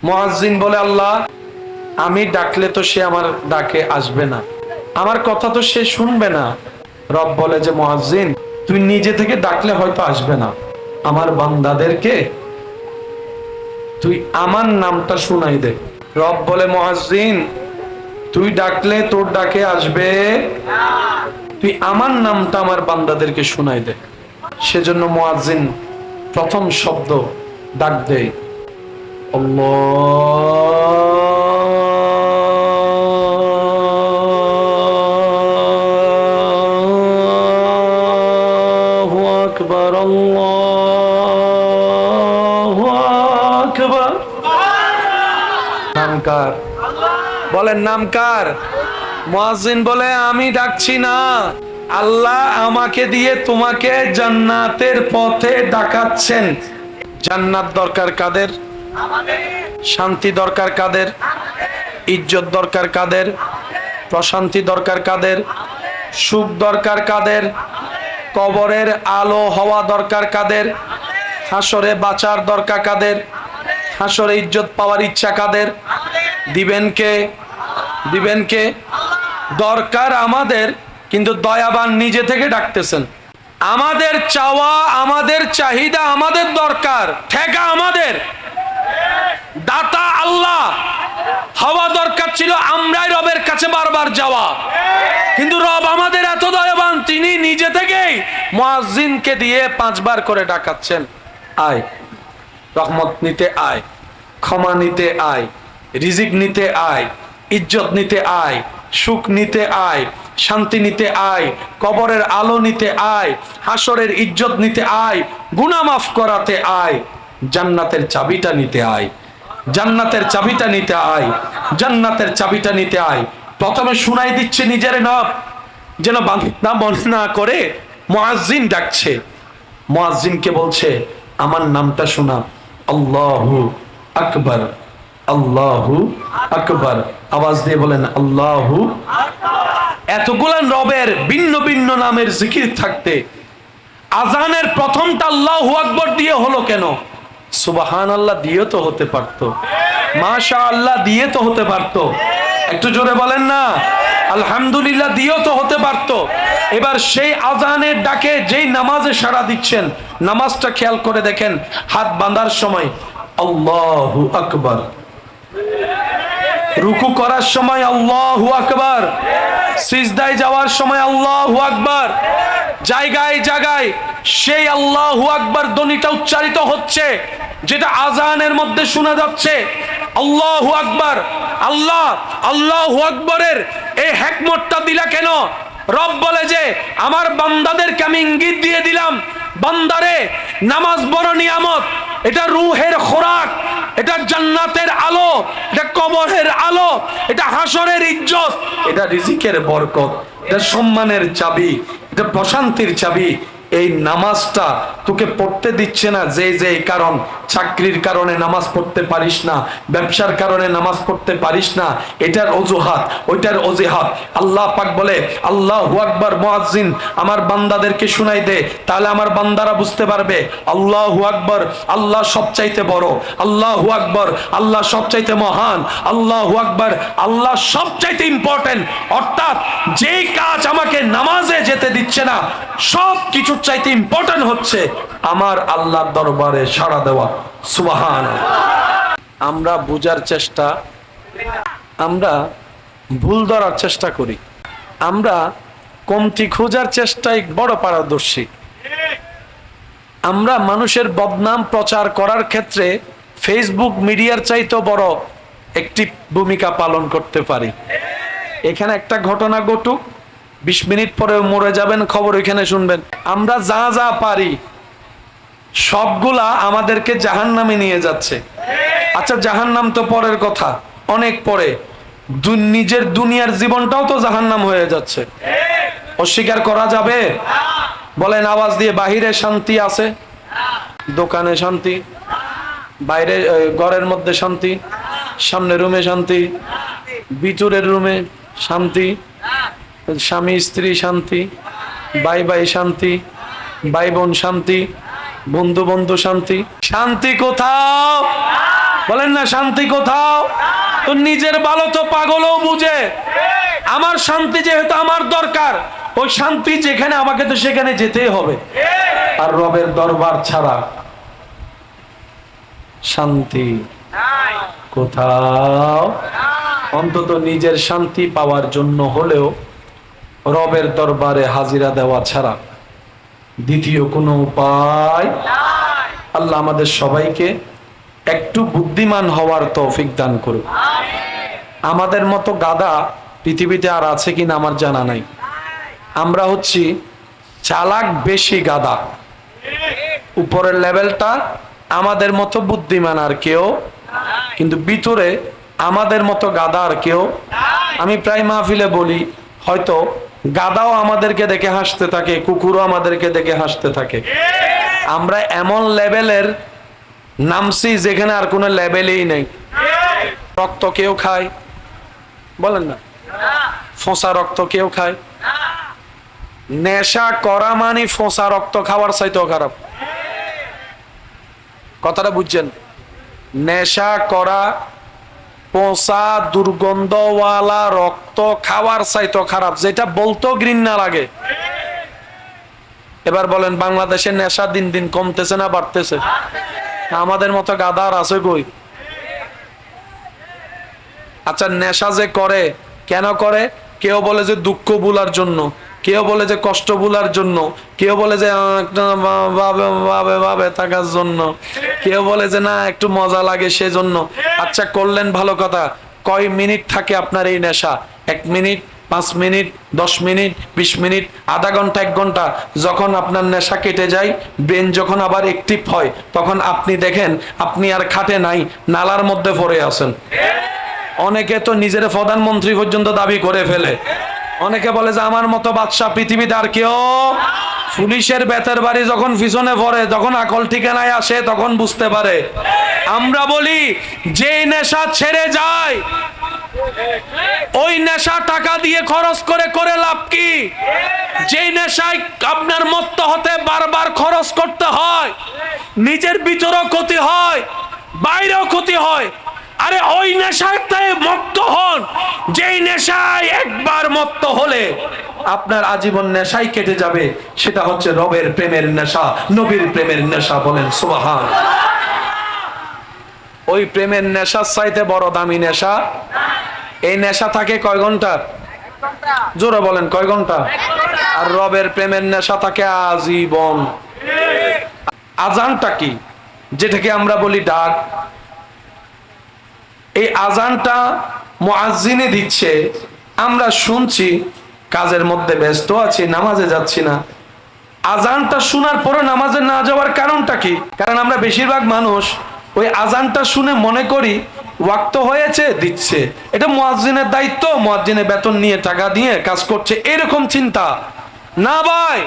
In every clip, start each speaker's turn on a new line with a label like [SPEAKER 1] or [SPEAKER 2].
[SPEAKER 1] মুয়াজ্জিন বলে, আল্লাহ আমি ডাকলে তো সে আমার ডাকে আসবে না, আমার কথা তো সে শুনবে না। রব বলে যে মুয়াজ্জিন তুই নিজে থেকে ডাকলে হয়তো আসবে না, আমার বান্দাদেরকে তুই আমার নামটা শুনাই দে। রব বলে মুয়াজ্জিন তুই ডাকলে তোর ডাকে আসবে, তুই আমার নামটা আমার বান্দাদেরকে শুনাই দে। সেজন্য মুয়াজ্জিন প্রথম শব্দ ডাক দেয়, আল্লাহু আকবার, আল্লাহু আকবার। নাম কার? বলেন নাম কার? মুয়াজ্জিন বলে আমি ডাকছি না, আল্লাহ আমাকে দিয়ে তোমাকে জান্নাতের পথে ডাকাচ্ছেন। জান্নাত দরকার কাদের? শান্তি দরকার কাদের? ইজ্জত দরকার কাদের? প্রশান্তি দরকার কাদের? সুখ দরকার কাদের? কবরের আলো হওয়া দরকার কাদের? হাসরে বাঁচার দরকার কাদের? হাসরে ইজ্জত পাওয়ার ইচ্ছা কাদের? দিবেন কে? দিবেন কে? দরকার আমাদের, কিন্তু দয়াবান নিজে থেকে ডাকতেছেন। আমাদের চাওয়া, আমাদের চাহিদা, আমাদের দরকার, ঠেকা আমাদের, দাতা আল্লাহ। হওয়া দরকার ছিল আমরাই রবের কাছে বারবার যাওয়া, কিন্তু রব আমাদের এত দয়াবান, তিনি নিজে থেকেই মুয়াজ্জিনকে দিয়ে 5 বার করে ডাকাচ্ছেন, আয় রহমত নিতে আয়, ক্ষমা নিতে আয়, রিজিক নিতে আয়, ইজ্জত নিতে আয়, সুখ নিতে আয়, শান্তি নিতে আয়, কবরের আলো নিতে আয়, হাসরের ইজ্জত নিতে আয়, গুনাহ মাফ করাতে আয়, জান্নাতের চাবিটা নিতে আয়, জান্নাতের চাবিটা নিতে আয়, জান্নাতের চাবিটা নিতে আয়। প্রথমে শুনাই দিচ্ছে নিজের নাম, যেন বান্দা মনে না করে মুয়াজ্জিন ডাকছে। মুয়াজ্জিনকে বলছে আমার নামটা শোনা, আল্লাহু আকবার, আল্লাহু আকবার। আওয়াজ দিয়ে বলেন আল্লাহু। এতগুলান রবের ভিন্ন ভিন্ন নামের জিকির থাকতে আজানের প্রথমটা আল্লাহু আকবার দিয়ে হলো কেন? সুবহানাল্লাহ দিয়ে তো হতে পারতো, মাশাআল্লাহ দিয়ে তো হতে পারতো, একটু জোরে বলেন না আলহামদুলিল্লাহ দিয়েও তো হতে পারতো। এবার সেই আজানের ডাকে যেই নামাজে সাড়া দিচ্ছেন, নামাজটা খেয়াল করে দেখেন, হাত বাঁধার সময় আল্লাহু আকবার, রুকু করার সময় আল্লাহু আকবার, সিজদায় যাওয়ার সময় আল্লাহু আকবার, জায়গায় জায়গায় সেই আল্লাহু আকবার ধ্বনিটা উচ্চারিত হচ্ছে, যেটা আজানের মধ্যে শোনা যাচ্ছে। আল্লাহু আকবার, আল্লাহ আল্লাহু আকবরের এই হিকমতটা দিলা কেন? রব বলে যে আমার বান্দাদেরকে আমি ইঙ্গিত দিয়ে দিলাম, বান্দারে নামাজ বড় নিয়ামত, এটা রূহের খোরাক, এটা জান্নাতের আলো, এটা কবরের আলো, এটা হাসরের ইজ্জত, এটা রিজিকের বরকত, এটা সম্মানের চাবি, এটা প্রশান্তির চাবি। এই নামাজটা তোকে পড়তে দিচ্ছে না যে কারণ, চাকরির কারণে নামাজ পড়তে পারিস না, ব্যবসার কারণে নামাজ পড়তে পারিস না, এটার অজুহাত ওইটার অজুহাত। আল্লাহ পাক বলে আল্লাহু আকবার, মুয়াজ্জিন আমার বান্দাদেরকে শুনাই দে, তাহলে আমার বান্দারা বুঝতে পারবে আল্লাহু আকবার, আল্লাহ সবচাইতে বড়, আল্লাহু আকবার, আল্লাহ সবচাইতে মহান, আল্লাহু আকবার, আল্লাহ সবচাইতে ইম্পর্টেন্ট। অর্থাৎ যেই কাজ আমাকে নামাজে যেতে দিচ্ছে না, সব কিছু চাইতে ইম্পর্টেন্ট হচ্ছে আমার আল্লাহর দরবারে সাড়া দেওয়া। সুবহানাল্লাহ। আমরা বুঝার চেষ্টা, আমরা ভুল ধরার চেষ্টা করি, আমরা কমতি খোঁজার চেষ্টায় বড় পারদর্শী। আমরা মানুষের বদনাম প্রচার করার ক্ষেত্রে ফেসবুক মিডিয়ার চাইতে বড় একটি ভূমিকা পালন করতে পারি। এখানে একটা ঘটনা ঘটুক, 20 মিনিট পরে মরে যাবেন, খবর ওইখানে শুনবেন। আমরা যা যা পারি সবগুলা আমাদেরকে জাহান্নামে নিয়ে যাচ্ছে। আচ্ছা জাহান্নাম তো পরের কথা, অনেক পরে, নিজের দুনিয়ার জীবনটাও তো জাহান্নাম হয়ে যাচ্ছে, অস্বীকার করা যাবে? বলেন আওয়াজ দিয়ে। বাহিরে শান্তি আছে, দোকানে শান্তি, বাইরে ঘরের মধ্যে শান্তি, সামনে রুমে শান্তি, ভিতরের রুমে শান্তি, স্বামী স্ত্রী শান্তি, ভাই ভাই শান্তি, ভাই বোন শান্তি, বন্ধু বন্ধু শান্তি। শান্তি কোথাও? বলেন না শান্তি কোথাও? তো নিজের ভালো তো পাগলও বুঝে। আমার শান্তি যেহেতু আমার দরকার, ওই শান্তি যেখানে আমাকে তো সেখানে যেতেই হবে। আর রবের দরবার ছাড়া শান্তি কোথাও। অন্তত নিজের শান্তি পাওয়ার জন্য হলেও রবের দরবারে হাজিরা দেওয়া ছাড়া দ্বিতীয় কোনো উপায়। আল্লাহ আমাদের সবাইকে একটু বুদ্ধিমান হওয়ার তৌফিক দান করুন। আমাদের মতো গাধা পৃথিবীতে আর আছে কিনা আমার জানা নাই। আমরা হচ্ছি চালাক বেশি গাধা, উপরের লেভেলটা আমাদের মতো বুদ্ধিমান আর কেউ, কিন্তু ভিতরে আমাদের মতো গাধা আর কেউ। আমি প্রায় মাহফিলে বলি, হয়তো গাধাও আমাদেরকে দেখে হাসতে থাকে, কুকুরও আমাদেরকে দেখে হাসতে থাকে। আমরা এমন লেভেলের নামছি যেখানে আর কোনো লেভেলই নেই। রক্ত কেউ খায়, বলেন না? ফোঁসা রক্ত কেউ খায়? নেশা করা মানে ফোঁসা রক্ত খাওয়ার চাইতেও খারাপ। কথাটা বুঝছেন? নেশা করা পচা দুর্গন্ধওয়ালা রক্ত খাওয়ার চাইতেও খারাপ, যেটা বলতেও ঘৃণা লাগে। এবার বলেন, বাংলাদেশের নেশা দিন দিন কমতেছে না বাড়তেছে? আমাদের মতো গাধার আছে কই? আচ্ছা, নেশা যে করে কেন করে? কেউ বলে যে দুঃখ ভুলার জন্য, কেউ বলে যে কষ্ট ভুলার জন্য, কেউ বলে যে ভাবে থাকার জন্য, কেউ বলে যে না একটু মজা লাগে সেজন্য। আচ্ছা, করলেন ভালো কথা, কয় মিনিট থাকে আপনার এই নেশা? 1 মিনিট, 5 মিনিট, 10 মিনিট, 20 মিনিট, আধা ঘন্টা, 1 ঘন্টা। যখন আপনার নেশা কেটে যায়, ব্রেন যখন আবার অ্যাক্টিভ হয়, তখন আপনি দেখেন আপনি আর খাটে নাই, নালার মধ্যে পড়ে আছেন। অনেকে তো নিজের প্রধানমন্ত্রী পর্যন্ত দাবি করে ফেলে। অনেকে বলে যে আমার মতো বাদশা পৃথিবীতে আর কেউ। পুলিশের বেতের বাড়ি যখন পিছনে পড়ে, তখন আকল ঠিকানায় আসে, তখন বুঝতে পারে। আমরা বলি, যে নেশা ছেড়ে যায়, ওই নেশা টাকা দিয়ে খরচ করে করে লাভ কি? যে নেশায় আপনার মত্ত হতে বারবার খরচ করতে হয়, নিজের ভিতরেও ক্ষতি হয়, বাইরেও ক্ষতি হয়। আরে ওই নেশাতে মত্ত হন, যেই নেশায় একবার মত্ত হলে আপনার আজীবন নেশাই কেটে যাবে। সেটা হচ্ছে রবের প্রেমের নেশা, নবীর প্রেমের নেশা। বলেন সুবহান। ওই প্রেমের নেশার চাইতে বড় দামি নেশা। এই নেশা থাকে কয় ঘন্টা? জোরে বলেন, কয় ঘন্টা? আর রবের প্রেমের নেশা থাকে আজীবন। আজানটা কি, যেটাকে আমরা বলি ডাক, এই আজানটা মুয়াজ্জিনে দিচ্ছে, আমরা শুনছি, কাজের মধ্যে ব্যস্ত আছি, নামাজে যাচ্ছি না। আজানটা শোনার পরে নামাজে না যাওয়ার কারণটা কি? কারণ আমরা বেশিরভাগ মানুষ ওই আজানটা শুনে মনে করি ওয়াক্ত হয়েছে, দিচ্ছে, এটা মুয়াজ্জিনের দায়িত্ব, মুয়াজ্জিনের বেতন নিয়ে টাকা দিয়ে কাজ করছে, এরকম চিন্তা না ভাই।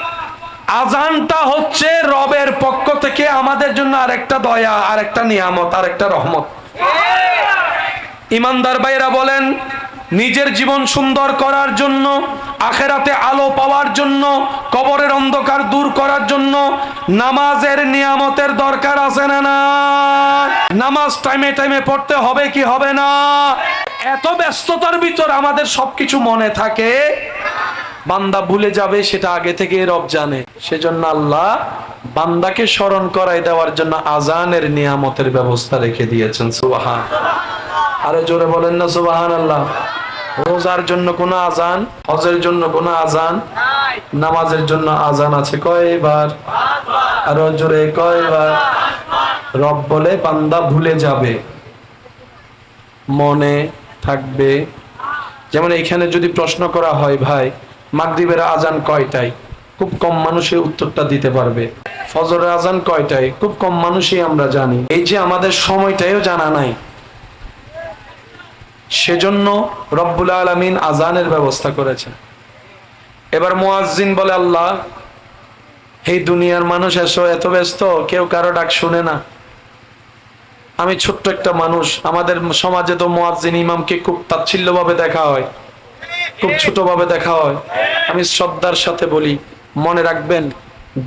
[SPEAKER 1] আজানটা হচ্ছে রবের পক্ষ থেকে আমাদের জন্য আরেকটা দয়া, আরেকটা নিয়ামত, আরেকটা রহমত। ইমানদার ভাইরা বলেন, নিজের জীবন সুন্দর করার জন্য, আখেরাতে আলো পাওয়ার জন্য, কবরের অন্ধকার দূর করার জন্য নামাজের নিয়ামতের দরকার আছে না না? নামাজ টাইমে টাইমে পড়তে হবে কি হবে না? এত ব্যস্ততার ভিতর আমাদের সবকিছু মনে থাকে, বান্দা ভুলে যাবে সেটা আগে থেকে রব জানে। সেজন্য আল্লাহ বান্দাকে স্মরণ করাই দেওয়ার জন্য আজানের নিয়ামতের ব্যবস্থা রেখে দিয়েছেন। সুবহান। আরে জোরে বলেন না সুবহানাল্লাহ। রোজার জন্য কোনো আজান, হজের জন্য কোনো আজান, নামাজের জন্য আজান আছে কয়বার? আরো জোরে কয়বার? রব বলে বান্দা ভুলে যাবে, মনে থাকবে। যেমন এইখানে যদি প্রশ্ন করা হয়, ভাই মাগরিবের আজান কয়টায়? খুব কম মানুষই উত্তরটা দিতে পারবে। ফজরের আজান কয়টায়? খুব কম মানুষই আমরা জানি। এই যে আমাদের সময়টাও জানা নাই, সেজন্য রব্বুল আলামিন আজানের ব্যবস্থা করেছেন। এবার মুয়াজ্জিন বলে, আল্লাহ এই দুনিয়ার মানুষ এত ব্যস্ত, কেউ কারো ডাক শুনে না। আমি ছোট্ট একটা মানুষ, আমাদের সমাজে তো মুয়াজ্জিন ইমামকে খুব তাচ্ছিল্যভাবে দেখা হয়, খুব ছোটভাবে দেখা হয়। আমি শ্রদ্ধার সাথে বলি, মনে রাখবেন,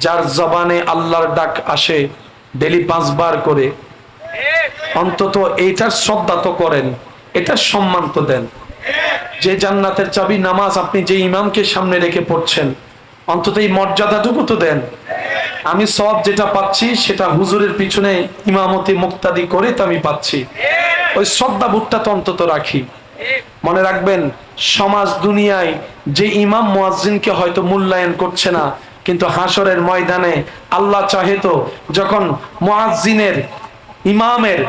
[SPEAKER 1] যার জবানে আল্লাহর ডাক আসে ডেলি 5 বার করে, অন্তত এইটার শ্রদ্ধা তো করেন, এটার সম্মান তো দেন। যে জান্নাতের চাবি নামাজ আপনি যে ইমামকে সামনে রেখে পড়ছেন, অন্তত এই মর্যাদাটুকু তো দেন। আমি সব যেটা পাচ্ছি সেটা হুজুরের পিছনে ইমামতি মুক্তাদি করে তো আমি পাচ্ছি, ওই শ্রদ্ধা বোধটা তো অন্তত রাখি। মনে রাখবেন, সমাজ দুনিয়ায় যে ইমাম মুয়াজ্জিনকে হয়তো মূল্যায়ন করছে না, কিন্তু হাসরের ময়দানে আল্লাহ চাহে তো যখন মুয়াজ্জিনের ইমামের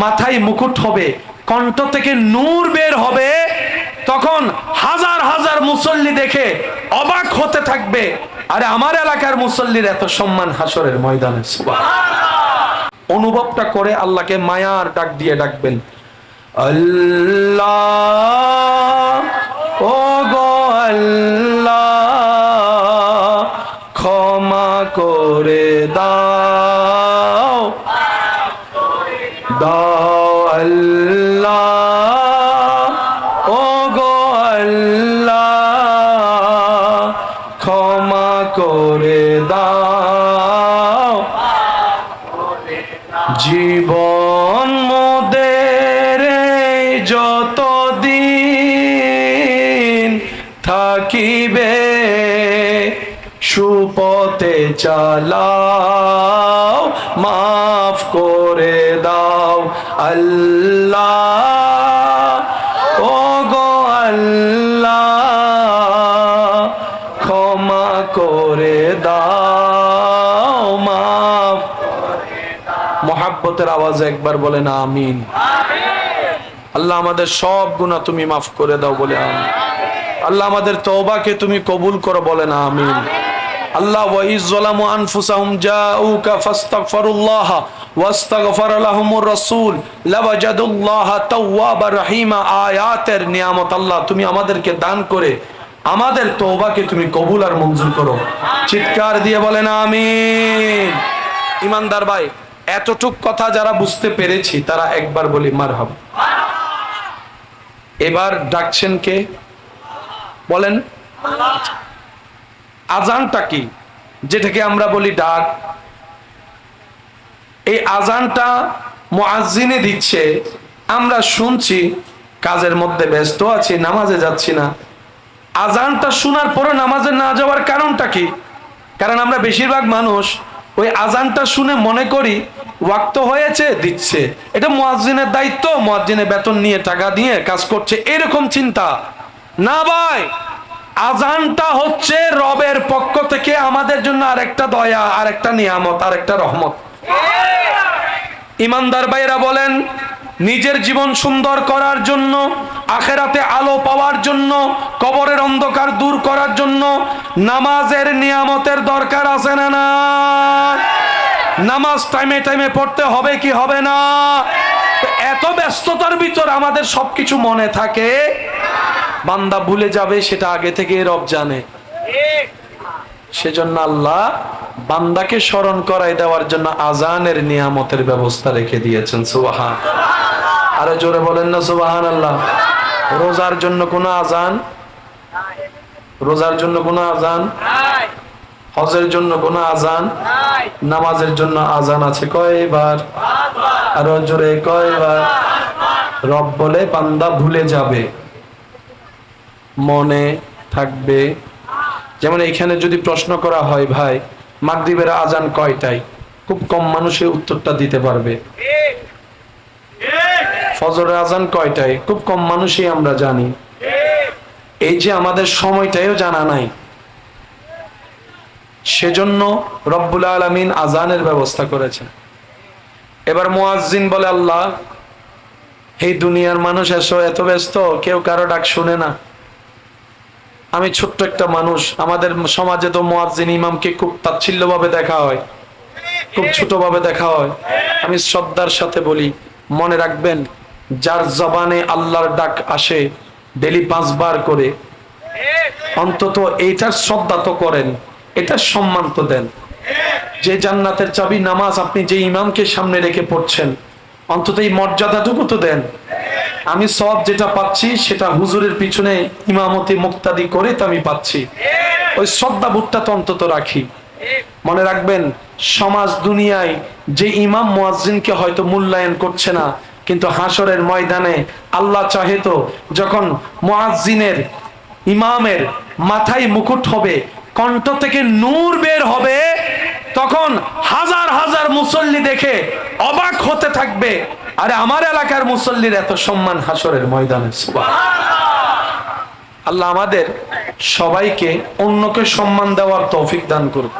[SPEAKER 1] মাথায় মুকুট হবে, কণ্ঠ থেকে নূর বের হবে, তখন হাজার হাজার মুসল্লি দেখে অবাক হতে থাকবে, আরে আমার এলাকার মুসল্লির এত সম্মান হাসরের ময়দানে। সুবহানাল্লাহ। অনুভবটা করে আল্লাহকে মায়ার ডাক দিয়ে ডাকবেন, আল্লাহ ও গো আল্লাহ, ক্ষমা করে দাও দাও আল্লাহ ও গো আল্লাহ, ক্ষমা করে দাও। জীবন মোদের যতদিন থাকিবে, সুপথে চালাও, মাফ করে দাও আল্লাহ ও গো আল্লাহ, ক্ষমা করে দাও, মাফ। মোহাব্বতের আওয়াজে একবার বলেন আমিন। আল্লাহ আমাদের সব গুনাহ তুমি মাফ করে দাও বলে আমিন। আল্লাহ আমাদের তওবাকে তুমি কবুল করো বলেন আমিন। আল্লাহ ওয়াইজ যালামু আনফুসাহুম জাউকা ফাস্তাগফিরুল্লাহ ওয়াস্তাগফার লাহুমুর রাসূল লাওয়াজাদুল্লাহ তাওয়াবার রহিমা আয়াতের নিয়ামত আল্লাহ তুমি আমাদেরকে দান করে আমাদের তওবাকে তুমি কবুল আর মঞ্জুর করো। চিৎকার দিয়ে বলেন আমিন। ইমানদার ভাই, এতটুক কথা যারা বুঝতে পেরেছি তারা একবার বলি মারহাবা। এবার ডাকছেন কে বলেন? আজানটা কি, যেটাকে আমরা বলি ডাক, এই আজানটা মুয়াজ্জিনে দিচ্ছে, আমরা শুনছি, কাজের মধ্যে ব্যস্ত আছি, নামাজে যাচ্ছি না। আজানটা শোনার পরে নামাজে না যাওয়ার কারণটা কি? কারণ আমরা বেশিরভাগ মানুষ ওই আজানটা শুনে মনে করি ওয়াক্ত হয়েছে, দিচ্ছে, এটা মুয়াজ্জিনের দায়িত্ব, মুয়াজ্জিনের বেতন নিয়ে টাকা দিয়ে কাজ করছে, এরকম চিন্তা না ভাই। আজানটা হচ্ছে রবের পক্ষ থেকে আমাদের জন্য আরেকটা দয়া, আরেকটা নিয়ামত, আরেকটা রহমত। ইমানদার ভাইরা বলেন, নিজের জীবন সুন্দর করার জন্য, আখেরাতে আলো পাওয়ার জন্য, কবরের অন্ধকার দূর করার জন্য নামাজের নিয়ামতের দরকার আছে না না? নামাজ টাইমে টাইমে পড়তে হবে কি হবে না? এত ব্যস্ততার ভিতর আমাদের সবকিছু মনে থাকে, বান্দা ভুলে যাবে সেটা আগে থেকে রব জানে। সেজন্য আল্লাহ বান্দাকে স্মরণ করাই দেওয়ার জন্য আজানের নিয়ামতের ব্যবস্থা রেখে দিয়েছেন। সুবহান, আরো জোরে বলেন না সুবহানাল্লাহ। রোজার জন্য কোনো আজান? রোজার জন্য কোনো আজান? হজের জন্য কোনো আজান? নামাজের জন্য আজান আছে কয়বার? আরো জোরে কয়বার? রব বলে বান্দা ভুলে যাবে, মনে থাকবে। যেমন এখানে যদি প্রশ্ন করা হয়, ভাই মাগরিবের আজান কয়টায়, খুব কম মানুষের উত্তরটা দিতে পারবে। ফজরের আজান কয়টায়, খুব কম মানুষই আমরা জানি। এই যে আমাদের সময়টাও জানা নাই, সেজন্য রব্বুল আলামিন আজানের ব্যবস্থা করেছেন। এবার মুয়াজ্জিন বলে, আল্লাহ এই দুনিয়ার মানুষ এসো এত ব্যস্ত, কেউ কারো ডাক শুনে না। আমি ছোট্ট একটা মানুষ, আমাদের সমাজে তো মুয়াজ্জিন ইমামকে খুব তাচ্ছিল্যভাবে দেখা হয়, খুব ছোটভাবে দেখা হয়। আমি শ্রদ্ধার সাথে বলি, মনে রাখবেন, যার জবানে আল্লাহর ডাক আসে ডেলি 5 বার করে, অন্তত এইটার শ্রদ্ধা তো করেন, এটার সম্মান তো দেন। যে জান্নাতের চাবি নামাজ আপনি যে ইমামকে সামনে রেখে পড়ছেন, অন্তত এই মর্যাদাটুকু তো দেন। আমি সব যেটা পাচ্ছি সেটা হুজুরের পিছনে ইমামতি মুক্তাদি করে তো আমি পাচ্ছি, ওই শ্রদ্ধা বোধটা তো অন্তত রাখি। মনে রাখবেন, সমাজ দুনিয়ায় যে ইমাম মুয়াজ্জিনকে হয়তো মূল্যায়ন করছে না, কিন্তু হাসরের ময়দানে আল্লাহ চাহে তো যখন মুয়াজ্জিনের, ইমামের মাথায় মুকুট হবে, কণ্ঠ থেকে নূর বের হবে, তখন হাজার হাজার মুসল্লি দেখে অবাক হতে থাকবে, আরে আমার এলাকার মুসল্লির এত সম্মান হাসরের ময়দানে। আল্লাহ আমাদের সবাইকে অন্যকে সম্মান দেওয়ার তৌফিক দান করুন।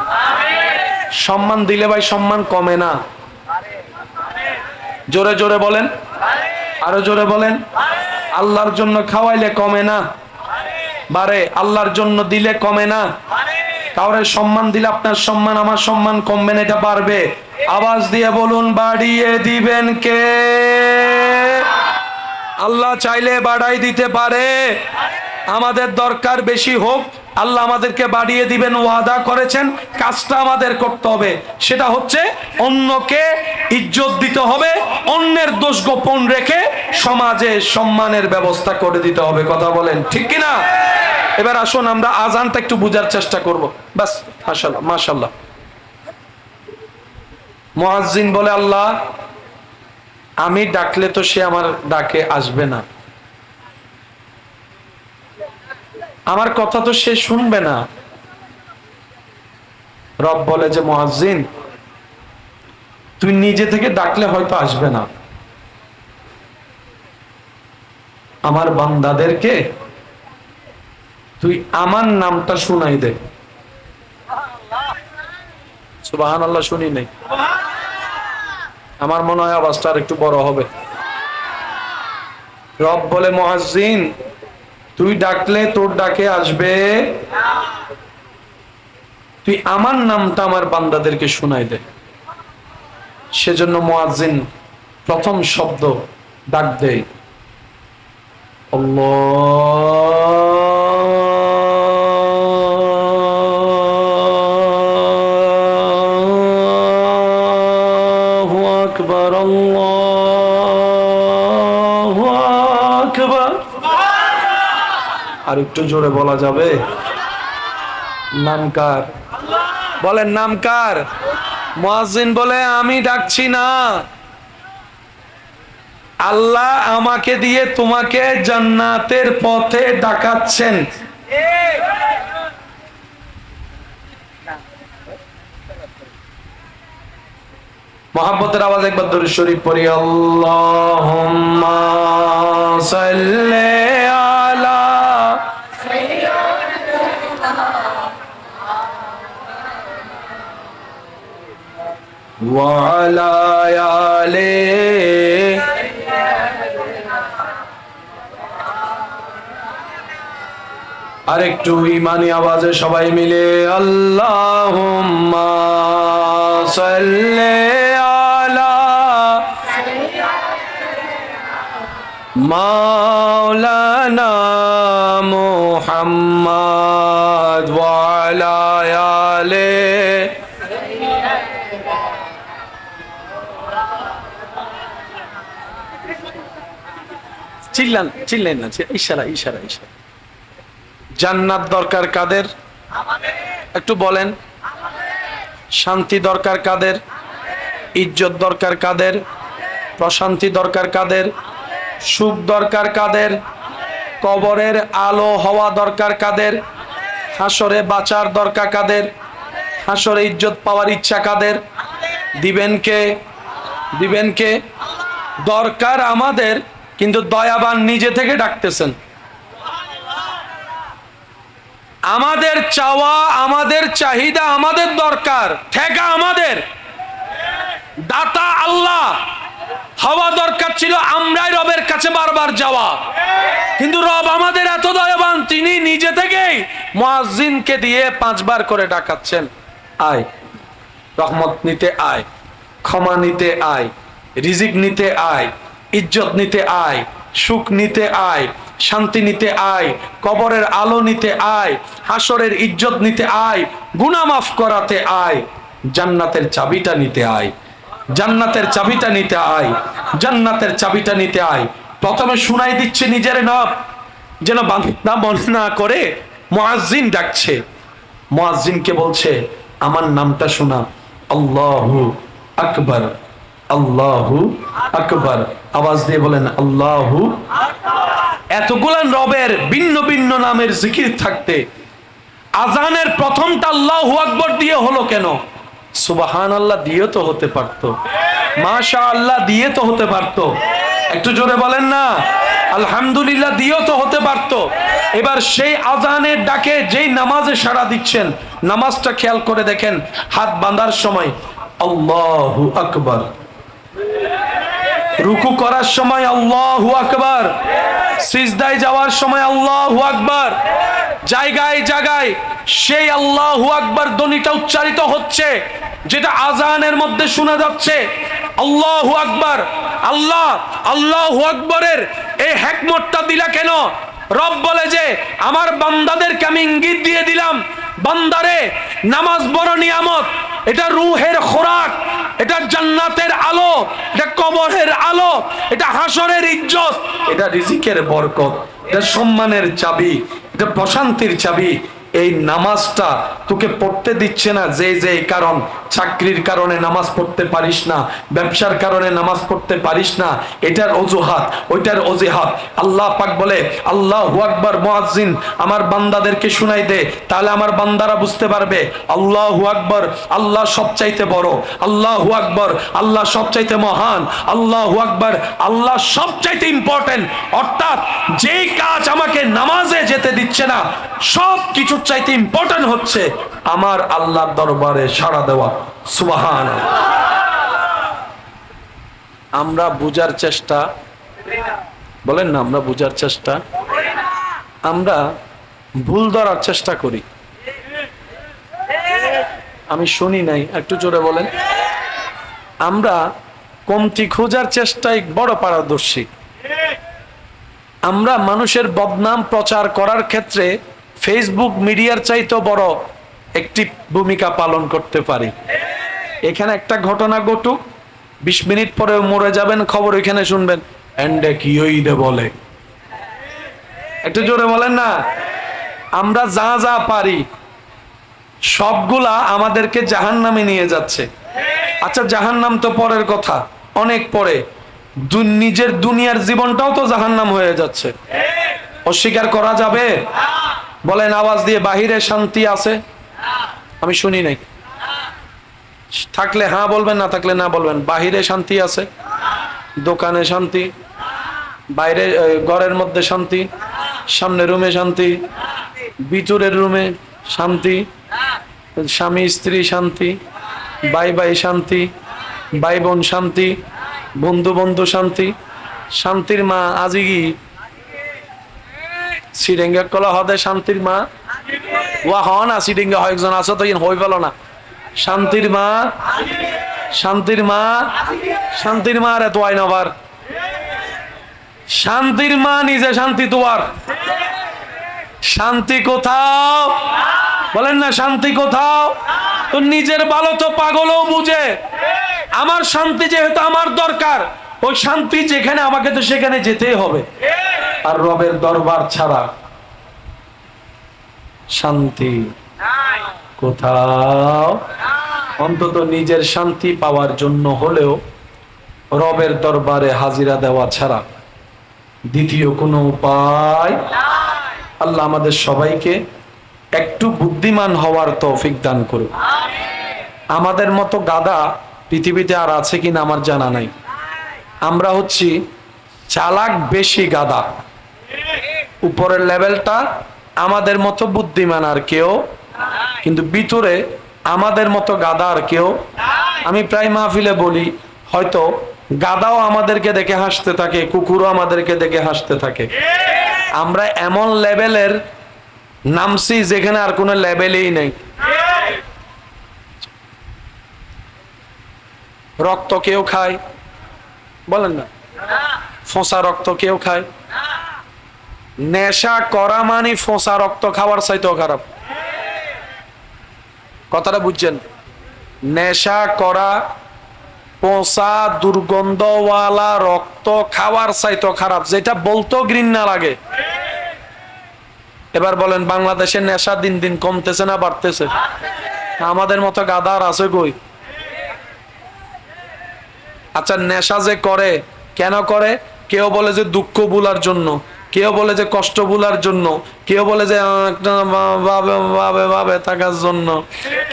[SPEAKER 1] সম্মান দিলে ভাই সম্মান কমে না। জোরে জোরে বলেন, আরো জোরে বলেন। আল্লাহর জন্য খাওয়াইলে কমে না, বারে। আল্লাহর জন্য দিলে কমে না। কাউরে সম্মান দিলে আপনার সম্মান, আমার সম্মান কমবে না, এটা বাড়বে। আওয়াজ দিয়ে বলুন, বাড়িয়ে দিবেন কে? আল্লাহ চাইলে বাড়াই দিতে পারে। আমাদের দরকার বেশি হোক, আল্লাহ আমাদেরকে বাড়িয়ে দিবেন, ওয়াদা করেছেন। কাজটা আমাদের করতে হবে, সেটা হচ্ছে অন্যকে ইজ্জত দিতে হবে, অন্যের দোষ গোপন রেখে সমাজে সম্মানের ব্যবস্থা করে দিতে হবে। কথা বলেন ঠিক কিনা? এবার আসুন আমরা আজানটা একটু বুঝার চেষ্টা করব। বাস, মাশাআল্লাহ মাশাআল্লাহ। মুয়াজ্জিন বলে, আল্লাহ আমি ডাকলে তো সে আমার ডাকে আসবে না, আমার কথা তো সে শুনবে না। রব বলে যে, মুয়াজ্জিন তুই নিজে থেকে ডাকলে হয়তো আসবে না, আমার বান্দাদেরকে তুই আমার নামটা শুনাই দে। সুবহানাল্লাহ, শুনি নাই। আমার মনে হয় আওয়াজটা আর একটু বড় হবে। রব বলে, মুয়াজ্জিন তুই ডাকলে তোর ডাকে আসবে, তুই আমার নামটা আমার বান্দাদেরকে শুনাই দে। সেজন্য মুয়াজ্জিন প্রথম শব্দ ডাক দেয়, আল্লাহু আকবার, আল্লাহু আকবার। আর একটু জোরে বলা যাবে? নাম কার? বলেন, নাম কার? মুয়াজ্জিন বলে, আমি ডাকছি না, আল্লাহ আমাকে দিয়ে তোমাকে জান্নাতের পথে ডাকাচ্ছেন। মহাব্বতের আওয়াজ একবার দরুদ শরীফ পড়ি। আল্লাহুম্মা সাল্লি আলা ওয়া আলা আলি। আরেকটু ইমানি আওয়াজে সবাই মিলে, আল্লাহুম্মা সাল্লি আলা মাওলানা মুহাম্মদ ওয়া আলা আলি। চিল্লেন না, ইশারা ইশারা ইশারা। জান্নাত দরকার কাদের? একটু বলেন। শান্তি দরকার কাদের? ইজ্জত দরকার কাদের? প্রশান্তি দরকার কাদের? সুখ দরকার কাদের? কবরের আলো হওয়া দরকার কাদের? হাসরে বাঁচার দরকার কাদের? হাসরে ইজ্জত পাওয়ার ইচ্ছা কাদের? দিবেন কে? দিবেন কে? দরকার আমাদের, কিন্তু দয়াবান নিজে থেকে ডাকতেছেন। আমাদের চাওয়া, আমাদের চাহিদা, আমাদের দরকার, ঠেকা আমাদের, দাতা আল্লাহ। হওয়া দরকার ছিল আমরাই রবের কাছে বারবার যাওয়া, কিন্তু রব আমাদের এত দয়াবান, তিনি নিজে থেকেই মুয়াজ্জিনকে দিয়ে 5 বার করে ডাকাচ্ছেন, আয় রহমত নিতে, আয় ক্ষমা নিতে, আয় রিজিক নিতে, আয় ইজ্জত নিতে, আয় সুখ নিতে, আয় শান্তি নিতে, আয় কবরের আলো নিতে, আয় হাসরের ইজ্জত নিতে, আয় গুনাহ মাফ করাতে, আয় জান্নাতের চাবিটা নিতে, আয় জান্নাতের চাবিটা নিতে, আয় জান্নাতের চাবিটা নিতে, আয়। প্রথমে শুনাই দিচ্ছে নিজের নাম, যেন বান্দা মনে না করে মুয়াজ্জিন ডাকছে। মুয়াজ্জিনকে বলছে, আমার নামটা শোনা, আল্লাহু আকবার, আল্লাহু আকবার। আওয়াজ দিয়ে বলেন আল্লাহু। এতগুলা রবের ভিন্ন ভিন্ন নামের জিকির থাকতে আজানের প্রথমটা আল্লাহু আকবার দিয়ে হলো কেন? সুবহানাল্লাহ দিয়ে তো হতে পারতো, মাশাআল্লাহ দিয়ে তো হতে পারতো, একটু জোরে বলেন না আলহামদুলিল্লাহ দিয়েও তো হতে পারতো। এবার সেই আজানের ডাকে যেই নামাজে সাড়া দিচ্ছেন, নামাজটা খেয়াল করে দেখেন, হাত বাঁধার সময় আল্লাহু আকবার, রুকু করার সময় আল্লাহু আকবার, সিজদায় যাওয়ার সময় আল্লাহু আকবার, জায়গায় জায়গায় সেই আল্লাহু আকবার ধ্বনিটা উচ্চারিত হচ্ছে, যেটা আজানের মধ্যে শোনা যাচ্ছে। আল্লাহু আকবার, আল্লাহ আল্লাহু আকবরের এই হিকমতটা দিলা কেন? রব বলে যে আমার বান্দাদেরকে আমি ইঙ্গিত দিয়ে দিলাম, বান্দারে নামাজ বড় নিয়ামত, এটা রূহের খোরাক, এটা জান্নাতের আলো, এটা কবরের আলো, এটা হাসরের ইজ্জত, এটা রিজিকের বরকত, এটা সম্মানের চাবি, এটা প্রশান্তির চাবি। এই নামাজটা তোকে পড়তে দিচ্ছে না যে যে কারণ, চাকরির কারণে নামাজ পড়তে পারিস না, ব্যবসার কারণে নামাজ পড়তে পারিস না, এটার অজুহাত ওইটার অজুহাত। আল্লাহ পাক বলে আল্লাহু আকবার মুয়াজ্জিন আমার বান্দাদেরকে শুনাই দে, তাহলে আমার বান্দারা বুঝতে পারবে আল্লাহু আকবার আল্লাহ সবচাইতে বড়, আল্লাহু আকবার আল্লাহ সবচাইতে মহান, আল্লাহু আকবার আল্লাহ সবচাইতে ইম্পর্টেন্ট। অর্থাৎ যেই কাজ আমাকে নামাজে যেতে দিচ্ছে না, সব কিছু চাইতে ইম্পর্টেন্ট হচ্ছে আমার আল্লাহর দরবারে সাড়া দেওয়া। সুবহানাল্লাহ। আমরা বুঝার চেষ্টা, বলেন না, আমরা বুঝার চেষ্টা, আমরা ভুল ধরার চেষ্টা করি। আমি শুনি নাই, একটু জোরে বলেন। আমরা কমতি খোঁজার চেষ্টায় বড় পারদর্শী। আমরা মানুষের বদনাম প্রচার করার ক্ষেত্রে ফেসবুক মিডিয়ার চাইতে বড় একটি ভূমিকা পালন করতে পারি। এখানে একটা ঘটনা ঘটুক, 20 মিনিট পরে মরে যাবেন, খবর এখানে শুনবেন, এন্ডে কি হইরে বলে, একটু জোরে বলেন না। আমরা যা যা পারি সবগুলা আমাদেরকে জাহান্নামে নিয়ে যাচ্ছে। আচ্ছা জাহান্নাম তো পরের কথা, অনেক পরে নিজের দুনিয়ার জীবনটাও তো জাহান্নাম হয়ে যাচ্ছে, অস্বীকার করা যাবে? বলেন আওয়াজ দিয়ে, বাহিরে শান্তি আছে? আমি শুনি নাই, থাকলে হ্যাঁ বলবেন, না থাকলে না বলবেন। বাহিরে শান্তি আছে, দোকানে শান্তি, বাইরে ঘরের মধ্যে শান্তি, সামনে রুমে শান্তি, ভিতরের রুমে শান্তি, স্বামী স্ত্রী শান্তি, ভাই ভাই শান্তি, ভাই বোন শান্তি, বন্ধু বন্ধু শান্তি। শান্তির মা আজিগি সিডেঙ্গা কলা হদে, শান্তির মা ওয়া হ না, সিডেঙ্গা হয়েকজন আছো তো হই পেল না। শান্তির মা, শান্তির মা, শান্তির মা রে তোয়াই নবার, শান্তির মা নিজে শান্তি তোয়ার। শান্তি কোথাও? বলেন না শান্তি কোথাও? তো নিজের ভালো তো পাগলও বুঝে, আমার শান্তি যেহেতু আমার দরকার, ওই শান্তি যেখানে আমাকে তো সেখানে যেতেই হবে। আর রবের দরবার ছাড়া শান্তি কোথাও? অন্তত নিজের শান্তি পাওয়ার জন্য হলেও রবের দরবারে হাজিরা দেওয়া ছাড়া দ্বিতীয় কোনো উপায়। আল্লাহ আমাদের সবাইকে একটু বুদ্ধিমান হওয়ার তৌফিক দান করুন। আমাদের মতো গাধা পৃথিবীতে আর আছে কিনা আমার জানা নাই। আমরা হচ্ছি চালাক বেশি গাধা, উপরের লেভেলটা আমাদের মতো বুদ্ধিমান আর কেউ, কিন্তু ভিতরে আমাদের মতো গাধা আর কেউ। আমি প্রায় মাহফিলে বলি, হয়তো গাধাও আমাদেরকে দেখে হাসতে থাকে, কুকুরও আমাদেরকে দেখে হাসতে থাকে। আমরা এমন লেভেলের নামছি যেখানে আর কোনো লেভেলই নেই। রক্ত কেউ খায়, বলেন না, ফোঁসা রক্ত কেউ খায়। নেশা করা মানে ফোঁসা রক্ত খাওয়ার চাইতেও খারাপ। কথাটা বুঝছেন? নেশা করা পচা দুর্গন্ধওয়ালা রক্ত খাওয়ার চাইতেও খারাপ, যেটা বলতেও ঘৃণা লাগে। এবার বলেন বাংলাদেশের নেশা দিন দিন কমতেছে না বাড়তেছে? আমাদের মতো গাদার আছে কই? আচ্ছা, নেশা যে করে কেন করে? কেউ বলে যে দুঃখ ভুলার জন্য, কেউ বলে যে কষ্ট ভুলার জন্য, কেউ বলে যে একটা ভাবে ভাবে ভাবে থাকার জন্য,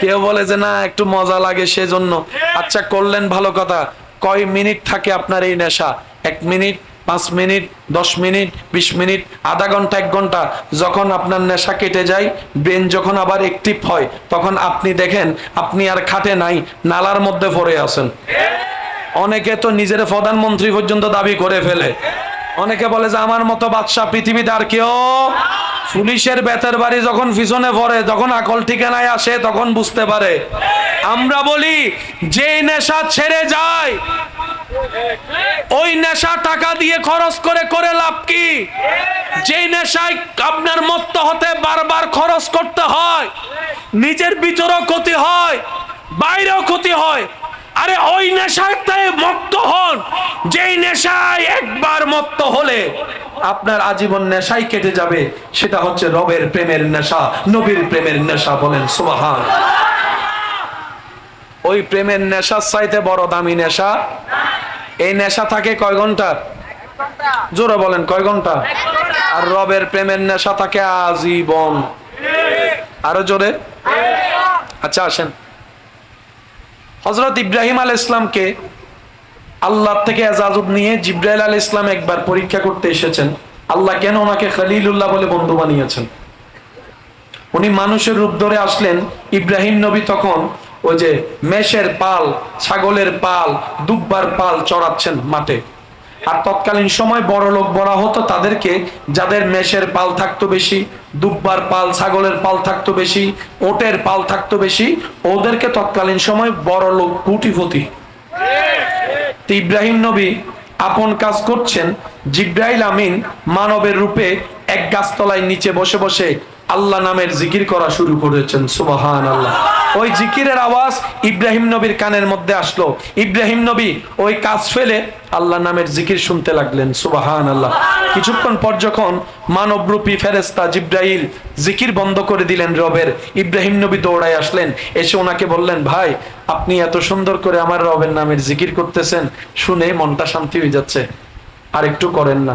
[SPEAKER 1] কেউ বলে যে না একটু মজা লাগে সেজন্য। আচ্ছা, করলেন ভালো কথা। কয় মিনিট থাকে আপনার এই নেশা? 1 মিনিট, 5 মিনিট, 10 মিনিট, 20 মিনিট, আধা ঘন্টা, 1 ঘন্টা। যখন আপনার নেশা কেটে যায়, ব্রেন যখন আবার অ্যাক্টিভ হয়, তখন আপনি দেখেন আপনি আর খাটে নাই, নালার মধ্যে পড়ে আছেন। অনেকে তো নিজের প্রধানমন্ত্রী পর্যন্ত দাবি করে ফেলে। অনেকে বলে যে আমার মতো বাদশা পৃথিবীতে আর কেউ। পুলিশের বেতের বাড়ি যখন পিছনে পড়ে, যখন আকল ঠিকানায় আসে, তখন বুঝতে পারে। আমরা বলি যে নেশা ছেড়ে যায়, ওই নেশা টাকা দিয়ে খরচ করে করে লাভ কি? যে নেশায় আপনার মত্ত হতে বারবার খরচ করতে হয়, নিজের ভিতরেও ক্ষতি হয়, বাইরেও ক্ষতি হয়। আরে ওই নেশাতে মত্ত হন, যেই নেশায় একবার মত্ত হলে আপনার আজীবন নেশাই কেটে যাবে। সেটা হচ্ছে রবের প্রেমের নেশা, নবীর প্রেমের নেশা। বলেন সুবহান। ওই প্রেমের নেশার চাইতে বড় দামি নেশা। এই নেশা থাকে কয় ঘন্টা? জোরে বলেন, কয় ঘন্টা? আর রবের প্রেমের নেশা থাকে আজীবন। আরো জোরে। আচ্ছা আসেন, হযরত ইব্রাহিম আলাইহিস সালামকে আল্লাহ থেকে ইজাজত নিয়ে জিবরাইল আলাইহিস সালাম একবার পরীক্ষা করতে এসেছেন। আল্লাহ কেন ওনাকে খলিলুল্লাহ বলে বন্ধু বানিয়েছেন? উনি মানুষের রূপ ধরে আসলেন। ইব্রাহিম নবী তখন ওই যে মেষের পাল, ছাগলের পাল, দুব্বার পাল চড়াচ্ছেন মাঠে। আর তৎকালীন সময় বড় লোক বলা হতো তাদেরকে, যাদের মেষের পাল থাকতো বেশি, দুব্বার পাল, ছাগলের পাল থাকতো বেশি, ওটের পাল থাকতো বেশি, ওদেরকে তৎকালীন সময় বড় লোক, কোটিপতি। ইব্রাহিম নবী আপন কাজ করছেন, জিব্রাইল আমিন মানবের রূপে এক গাছতলায় নিচে বসে বসে আল্লাহ নামের জিকির করা শুরু করেছেন। সুবহানাল্লাহ। ওই জিকিরের আওয়াজ ইব্রাহিম নবীর কানের মধ্যে আসলো। ইব্রাহিম নবী ওই কাজ ফেলে আল্লাহ নামের জিকির শুনতে লাগলেন। সুবহানাল্লাহ। কিছুক্ষণ পর যখন মানবরূপী ফেরেশতা জিব্রাইল জিকির বন্ধ করে দিলেন রবের, ইব্রাহিম নবী দৌড়ায় আসলেন। এসে ওনাকে বললেন, ভাই আপনি এত সুন্দর করে আমার রবের নামের জিকির করতেছেন, শুনে মনটা শান্তি হয়ে যাচ্ছে, আর একটু করেন না?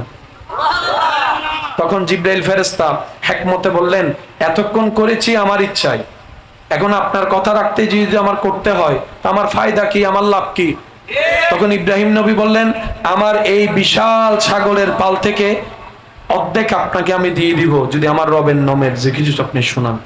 [SPEAKER 1] তখন জিব্রাইল ফেরেশতা হিকমতে বললেন, এতক্ষণ করেছি আমার ইচ্ছায়, এখন আপনার কথা রাখতে যদি আমার করতে হয়, আমার ফায়দা কি, আমার লাভ কি? তখন ইব্রাহিম নবী বললেন, আমার এই বিশাল ছাগলের পাল থেকে অর্ধেক আপনাকে আমি দিয়ে দিব যদি আমার রবের নামের জিকির আপনি শোনান।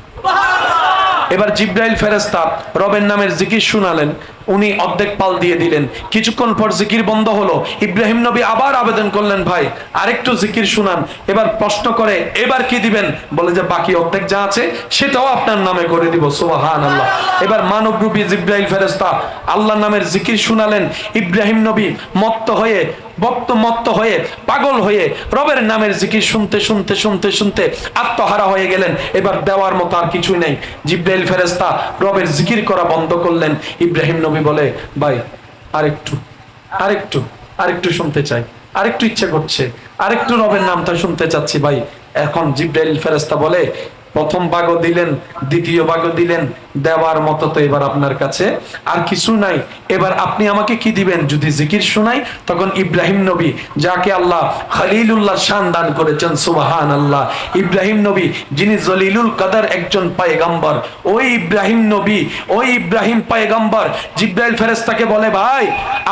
[SPEAKER 1] এবার জিব্রাইল ফেরেশতা রবের নামের জিকির শুনালেন, উনি অর্ধেক পাল দিয়ে দিলেন। কিছুক্ষণ পর জিকির বন্ধ হলো। ইব্রাহিম নবী আবার আবেদন করলেন, ভাই আরেকটু জিকির শুনান। এবার প্রশ্ন করে, এবার কি দিবেন? বলে যে বাকি অর্ধেক যা আছে সেটাও আপনার নামে করে দিব। সুবহানাল্লাহ। এবার মানবরূপী জিব্রাইল ফেরেশতা আল্লাহর নামের জিকির শুনালেন। ইব্রাহিম নবী মত্ত হয়ে, মত্ত হয়ে, পাগল হয়ে রবের নামের জিকির শুনতে শুনতে শুনতে শুনতে আত্মহারা হয়ে গেলেন। এবার দেওয়ার মতো আর কিছুই নেই। জিব্রাইল ফেরেশতা রবের জিকির করা বন্ধ করলেন। ইব্রাহিম নবী বলে, ভাই আরেকটু আরেকটু আরেকটু শুনতে চাই, আরেকটু ইচ্ছে করছে, আরেকটু রবের নামটা শুনতে চাচ্ছি ভাই। এখন জিব্রাইল ফেরেশতা বলে, প্রথম ভাগও দিলেন, দ্বিতীয় ভাগও দিলেন, দেওয়ার মতো তো এবার আপনার কাছে আর কিছু নাই। এবার আপনি আমাকে কি দিবেন যদি জিকির শোনাই? তখন ইব্রাহিম নবী, যাকে আল্লাহ খলিলুল্লাহ শান দান করেছেন, সুবহানাল্লাহ, ইব্রাহিম নবী যিনি জলিলুল কদর একজন পয়গম্বর, ওই ইব্রাহিম নবী, ওই ইব্রাহিম পয়গম্বর জিব্রাইল ফেরেশতাকে বলে, ভাই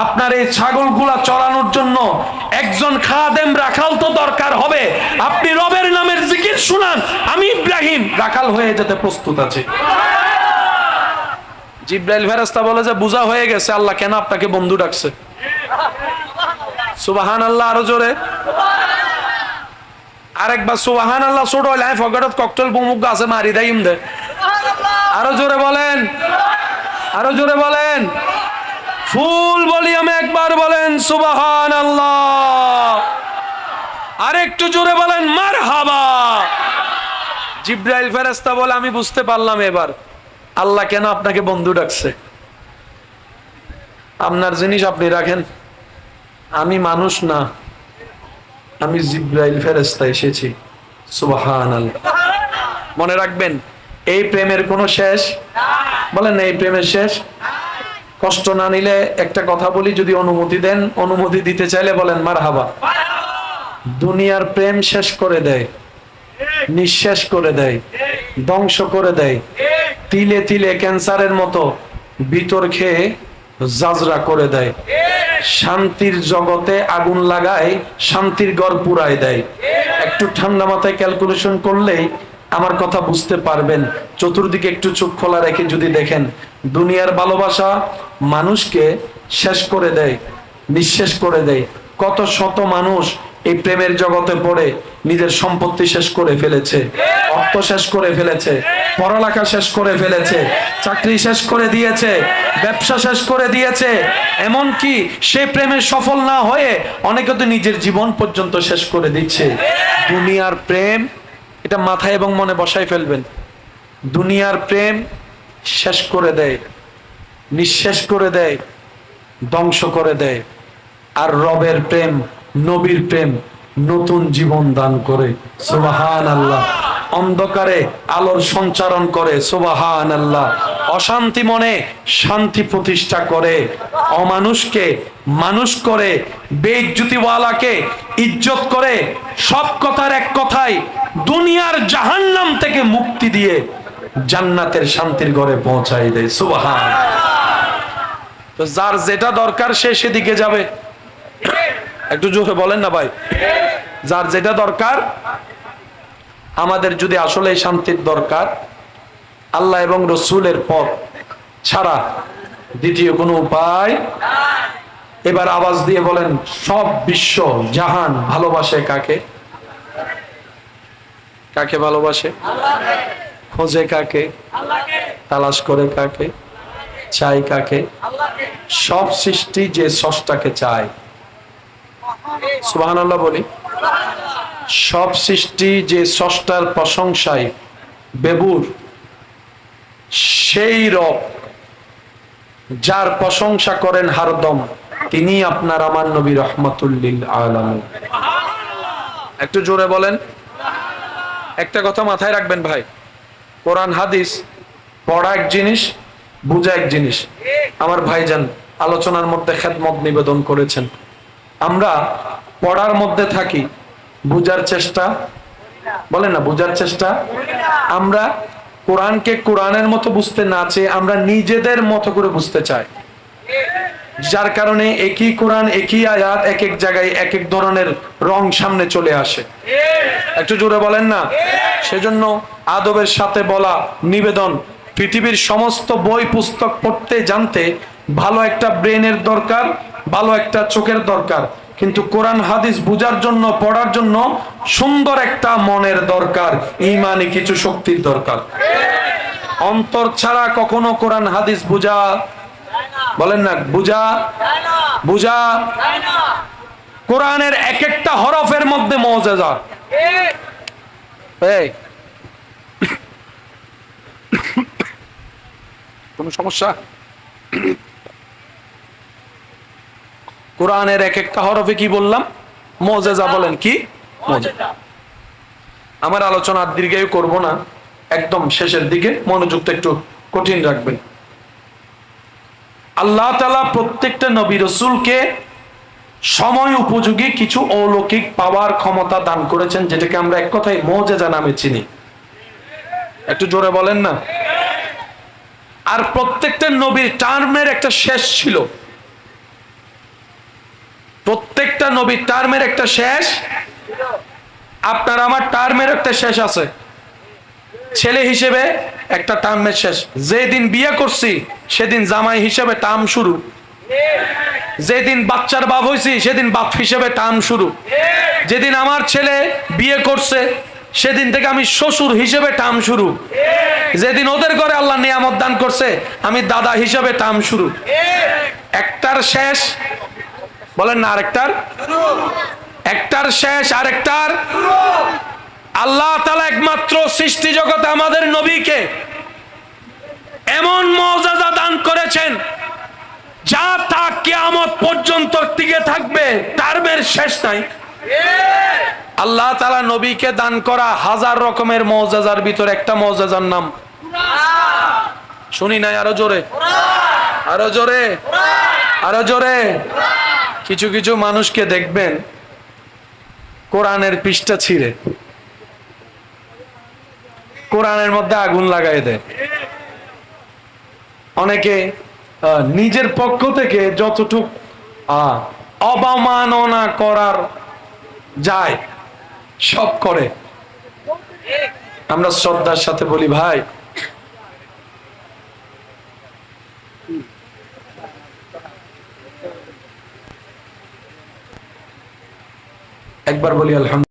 [SPEAKER 1] আপনার এই ছাগলগুলা চড়ানোর জন্য একজন খাদেম রাখাল তো দরকার হবে, আপনি রবের নামের জিকির শুনান, আমি ইব্রাহিম রাখাল হয়ে যেতে প্রস্তুত আছি। জিব্রাইল ফেরেশতা বলে যে বুঝা হয়ে গেছে আল্লাহ কেন আপনাকে বন্ধু ডাকছে। সুবহানাল্লাহ। আরো জোরে। আরেকবার সুবহানাল্লাহ। ছোট হইলে আমি ফগড়ত ককটেল বুমুক আছে মারি দেইম দে। আরো জোরে বলেন, আরো জোরে বলেন, ফুল ভলিউমে একবার বলেন সুবহানাল্লাহ। আরেকটু জোরে বলেন মারহাবা। জিব্রাইল ফেরেশতা বলে, আমি বুঝতে পারলাম এবার আল্লাহ কেন আপনাকে বন্ধু ডাকছে। আপনার জিনিস আপনি রাখেন, আমি মানুষ না, আমি জিব্রাইল ফেরেশতা এসেছি। সুবহানাল্লাহ। মনে রাখবেন এই প্রেমের কোনো শেষ বলেন এই প্রেমের শেষ? কষ্ট না নিলে একটা কথা বলি, যদি অনুমতি দেন, অনুমতি দিতে চাইলে বলেন মারহাবা। দুনিয়ার প্রেম শেষ করে দেয়, নিঃশেষ করে দেয়, ধ্বংস করে দেয়, তিলে তিলে ক্যান্সারের মতো ভিতর খেয়ে জাজরা করে দেয়। শান্তির জগতে আগুন লাগায়, শান্তির ঘর পুরাই দেয়। একটু ঠান্ডা মাথায় ক্যালকুলেশন করলেই আমার কথা বুঝতে পারবেন। চতুর্দিকে একটু চোখ খোলা রেখে যদি দেখেন, দুনিয়ার ভালোবাসা মানুষকে শেষ করে দেয়, নিঃশেষ করে দেয়। কত শত মানুষ এই প্রেমের জগতে পড়ে নিজের সম্পত্তি শেষ করে ফেলেছে, অর্থ শেষ করে ফেলেছে, পড়ালেখা শেষ করে ফেলেছে, চাকরি শেষ করে দিয়েছে, ব্যবসা শেষ করে দিয়েছে। এমনকি সে প্রেমে সফল না হয়ে অনেকে তো নিজের জীবন পর্যন্ত শেষ করে দিচ্ছে। দুনিয়ার প্রেম, এটা মাথায় এবং মনে বসাই ফেলবেন, দুনিয়ার প্রেম শেষ করে দেয়, নিঃশেষ করে দেয়, ধ্বংস করে দেয়। আর রবের প্রেম, নবীর প্রেম নতুন জীবন দান করে। সুবহানাল্লাহ। অন্ধকারে আলোর সঞ্চারণ করে। সুবহানাল্লাহ। অশান্তি মনে শান্তি প্রতিষ্ঠা করে, অমানুষকে মানুষ করে, বেইজ্জতিওয়ালাকে ইজ্জত করে। সব কথার এক কথাই, দুনিয়ার জাহান্নাম থেকে মুক্তি দিয়ে জান্নাতের শান্তির ঘরে পৌঁছাই দেয়। সুবহানাল্লাহ। তো যার যেটা দরকার সে সেদিকে যাবে। একটু জোরে বলেন না ভাই। যার যেটা দরকার, আমাদের যদি আসলে শান্তির দরকার, আল্লাহ এবং রসুলের পথ ছাড়া দ্বিতীয় কোনো উপায়। এবার আওয়াজ দিয়ে বলেন, সব বিশ্ব জাহান ভালোবাসে কাকে? কাকে ভালোবাসে? খোঁজে কাকে? তালাশ করে কাকে? চাই কাকে? সব সৃষ্টি যে স্রষ্টাকে চায়। সুবহানাল্লাহ বলি। সব সৃষ্টি যে স্রষ্টার প্রশংসায় বেবুর, সেই রব যার প্রশংসা করেন হরদম, তিনি আপনার আমার নবী রহমাতুল লিল আলামিন। একটু জোরে বলেন। একটা কথা মাথায় রাখবেন ভাই, কোরআন হাদিস পড়া এক জিনিস, বুঝা এক জিনিস। আমার ভাইজান আলোচনার মধ্যে খেদমত নিবেদন করেছেন, আমরা পড়ার মধ্যে থাকি, বুঝার চেষ্টা, বলেন না, বুঝার চেষ্টা। আমরা কোরআনকে কোরআনের মতো বুঝতে না চেয়ে আমরা নিজেদের মতো করে বুঝতে চাই, যার কারণে একই কোরআন, একই আয়াত এক এক জায়গায় এক এক ধরনের রং সামনে চলে আসে। একটু জোরে বলেন না। সেজন্য আদবের সাথে বলা নিবেদন, পৃথিবীর সমস্ত বই পুস্তক পড়তে জানতে ভালো একটা ব্রেনের দরকার, ভালো একটা চোখের দরকার, কিন্তু কোরআন হাদিস বুঝার জন্য, পড়ার জন্য সুন্দর একটা মনের দরকার, ঈমানি কিছু শক্তির দরকার। অন্তর ছাড়া কখনো কোরআন হাদিস বুঝা, বলেন না, বুঝা। কোরআনের এক একটা হরফের মধ্যে মুআজিজা। এই কোন সমস্যা? কোরআনের এক একটা হরফে কি বললাম? মুআজিজা। বলেন কি মুআজিজা? আমার আলোচনা দীর্ঘায়ু করব না, একদম শেষের দিকে মনোযোগটা একটু কঠিন রাখবেন। আল্লাহ তাআলা প্রত্যেকটা নবী রাসূলকে সময় উপযোগী কিছু অলৌকিক পাওয়ার ক্ষমতা দান করেছেন, যেটাকে আমরা এক কথায় মুআজিজা নামে চিনি। একটু জোরে বলেন না। আর প্রত্যেকটা নবীর টার্মের একটা শেষ ছিল। প্রত্যেকটা নবীর টার্মের একটা শেষ। আপনার আমার টার্মের একটা শেষ আছে। ছেলে হিসেবে একটা টার্মের শেষ। যেদিন বিয়ে করছি সেদিন জামাই হিসেবে টার্ম শুরু। যেদিন বাচ্চার বাপ হয়েছি সেদিন বাপ হিসেবে টার্ম শুরু। যেদিন আমার ছেলে বিয়ে করছে সেদিন থেকে আমি শ্বশুর হিসেবে টার্ম শুরু। যেদিন ওদের ঘরে আল্লাহ নিয়ামত দান করছে আমি দাদা হিসেবে টার্ম শুরু। একটার শেষ, বলেন না, আরেকটার। একটার শেষ আরেকটার। আল্লাহ তাআলা একমাত্র সৃষ্টি জগতে আমাদের নবীকে এমন মুআজিজা দান করেছেন যা তা কিয়ামত পর্যন্ত টিকে থাকবে, টার্মের শেষ নাই। আল্লাহ তাআলা নবীকে দান করা হাজার রকমের মুআজিজার ভিতর একটা মুআজিজার নাম শুনি নাই, আরো জোরে, আরো জোরে, আরো জোরে। কিছু কিছু মানুষকে দেখবেন কোরআনের পৃষ্ঠা ছিঁড়ে কোরআনের মধ্যে আগুন লাগাই দেয়। অনেকে নিজের পক্ষ থেকে যতটুক অবমাননা করার যায় সব করে। আমরা শ্রদ্ধার সাথে বলি, ভাই একবার বলি আলহামদুলিল্লাহ।